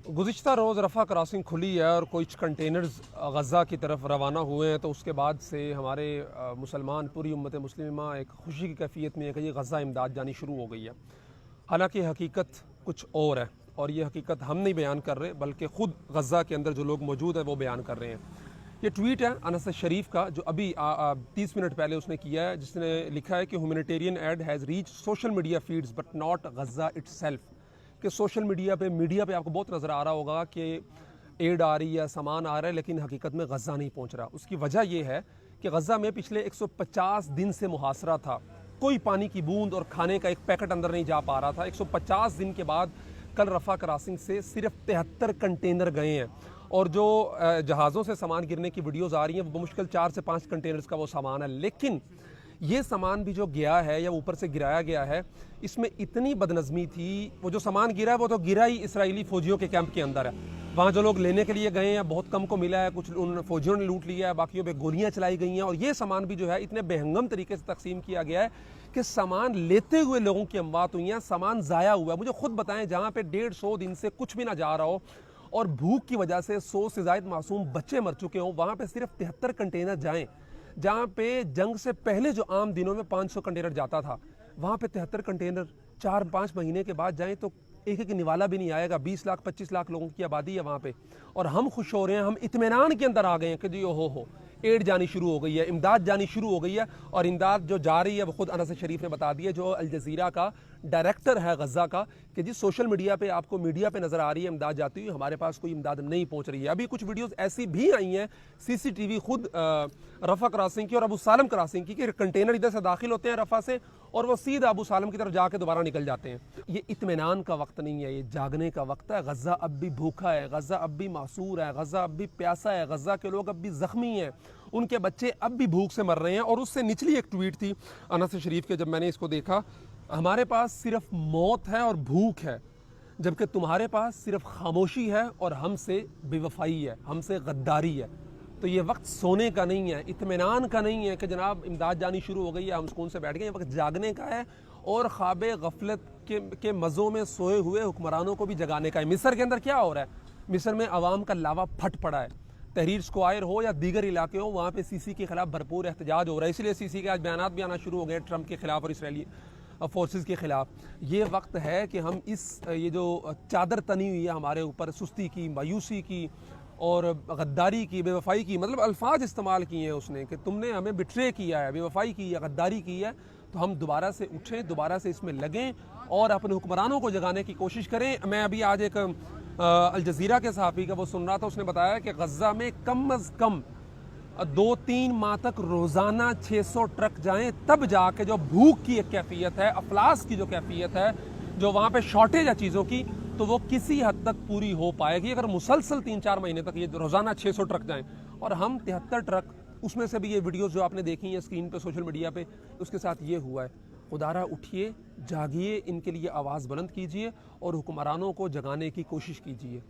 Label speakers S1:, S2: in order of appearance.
S1: गुज़िश्ता रोज़ रफ़ा crossing खुली है और कुछ कंटेनर्स गज़ा की तरफ रवाना हुए हैं, तो उसके बाद से हमारे मुसलमान पूरी उम्मत मुस्लिमा एक खुशी की कैफियत में है कि ये गज़ा इमदाद जानी शुरू हो गई है। हालांकि हकीकत कुछ और है और ये हकीकत हम नहीं बयान कर रहे बल्कि ख़ुद गज़ा के अंदर जो लोग मौजूद हैं वो बयान कर रहे हैं। ये ट्वीट है अनस शरीफ का जो अभी 30 मिनट पहले उसने किया है, जिसने लिखा है कि humanitarian add has reach social media feeds but not Gaza itself. कि सोशल मीडिया पे आपको बहुत नज़र आ रहा होगा कि एड आ रही है, सामान आ रहा है, लेकिन हकीकत में गज़ा नहीं पहुंच रहा। उसकी वजह यह है कि गज़ा में पिछले 150 दिन से मुहासरा था, कोई पानी की बूंद और खाने का एक पैकेट अंदर नहीं जा पा रहा था। 150 दिन के बाद कल रफ़ा क्रॉसिंग से सिर्फ 73 कंटेनर गए हैं और जो जहाज़ों से सामान गिरने की वीडियोज़ आ रही हैं वो मुश्किल 4 से 5 कंटेनर्स का वो सामान है। लेकिन ये सामान भी जो गया है या ऊपर से गिराया गया है, इसमें इतनी बदनज़मी थी। वो जो सामान गिरा है वो तो गिरा ही इसराइली फ़ौजियों के कैंप के अंदर है। वहाँ जो लोग लेने के लिए गए हैं बहुत कम को मिला है, कुछ उन फ़ौजियों ने लूट लिया है, बाकियों पे गोलियाँ चलाई गई हैं। और ये सामान भी जो है इतने बेहंगम तरीके से तकसीम किया गया है कि सामान लेते हुए लोगों की अमवात हुई हैं, सामान ज़ाया हुआ है। मुझे खुद बताएं, जहाँ पे 150 दिन से कुछ भी ना जा रहा हो और भूख की वजह से 100 से ज़ायद मासूम बच्चे मर चुके हों, वहाँ पे सिर्फ 73 कंटेनर जाएँ। जहाँ पे जंग से पहले जो आम दिनों में 500 कंटेनर जाता था, वहाँ पे 73 कंटेनर 4-5 महीने के बाद जाएं तो एक एक निवाला भी नहीं आएगा। 20 लाख 25 लाख लोगों की आबादी है वहाँ पे, और हम खुश हो रहे हैं, हम इत्मीनान के अंदर आ गए हैं कि जी हो एड जानी शुरू हो गई है, इमदाद जानी शुरू हो गई है। और इमदाद जो जा रही है वो खुद अनस शरीफ ने बता दिया, जो अल जज़ीरा का डायरेक्टर है गज़ा का, कि जी सोशल मीडिया पे आपको मीडिया पे नज़र आ रही है इमदाद जाती हुई, हमारे पास कोई इमदाद नहीं पहुंच रही है। अभी कुछ वीडियोस ऐसी भी आई हैं CCTV खुद रफ़ा क्रॉसिंग की और अबू सालम क्रॉसिंग की, कि कंटेनर इधर से दाखिल होते हैं रफ़ा से और वो सीधा अबू सालम की तरफ जाके दोबारा निकल जाते हैं। ये इत्मीनान का वक्त नहीं है, ये जागने का वक्त है। गज़ा अब भी भूखा है, गज़ा अब भी मासूर है, गज़ा अब भी प्यासा है, गज़ा के लोग अब भी ज़ख्मी हैं, उनके बच्चे अब भी भूख से मर रहे हैं। और उससे निचली एक ट्वीट थी अनस शरीफ के, जब मैंने इसको देखा, हमारे पास सिर्फ मौत है और भूख है, जबकि तुम्हारे पास सिर्फ खामोशी है और हमसे बेवफाई है, हमसे गद्दारी है। तो ये वक्त सोने का नहीं है, इत्मीनान का नहीं है कि जनाब इमदाद जानी शुरू हो गई है, हम सुकून से बैठ गए। ये वक्त जागने का है और ख्वाबे गफलत के मज़ों में सोए हुए हुक्मरानों को भी जगाने का है। मिस्र के अंदर क्या हो रहा है? मिस्र में अवाम का लावा फट पड़ा है। तहरीर स्क्वायर हो या दीगर इलाके हो, वहाँ पे सीसी के खिलाफ भरपूर एहतजाज हो रहा है। इसलिए सीसी के आज बयान भी आना शुरू हो गए ट्रंप के खिलाफ और इसराइली फोर्सेस के ख़िलाफ़। ये वक्त है कि हम ये जो चादर तनी हुई है हमारे ऊपर, सुस्ती की, मायूसी की और गद्दारी की, बेवफाई की, मतलब अल्फाज इस्तेमाल किए हैं उसने कि तुमने हमें बिट्रे किया है, बेवफाई की है, गद्दारी की है, तो हम दोबारा से उठें, दोबारा से इसमें लगें और अपने हुक्मरानों को जगाने की कोशिश करें। मैं अभी आज एक अल जज़ीरा के सहाफ़ी का वो सुन रहा था, उसने बताया कि गज़ा में कम अज़ कम 2-3 माह तक रोज़ाना 600 ट्रक जाएं, तब जाके जो भूख की एक कैफियत है, अफलास की जो कैफियत है, जो वहाँ पे शॉर्टेज है चीज़ों की, तो वो किसी हद तक पूरी हो पाएगी अगर मुसलसल 3-4 महीने तक ये रोज़ाना 600 ट्रक जाएं। और हम 73 ट्रक, उसमें से भी ये वीडियोस जो आपने देखी हैं स्क्रीन पे सोशल मीडिया पे, उसके साथ ये हुआ है। खुदारा उठिए, जागिए, इनके लिए आवाज़ बुलंद कीजिए और हुक्मरानों को जगाने की कोशिश कीजिए।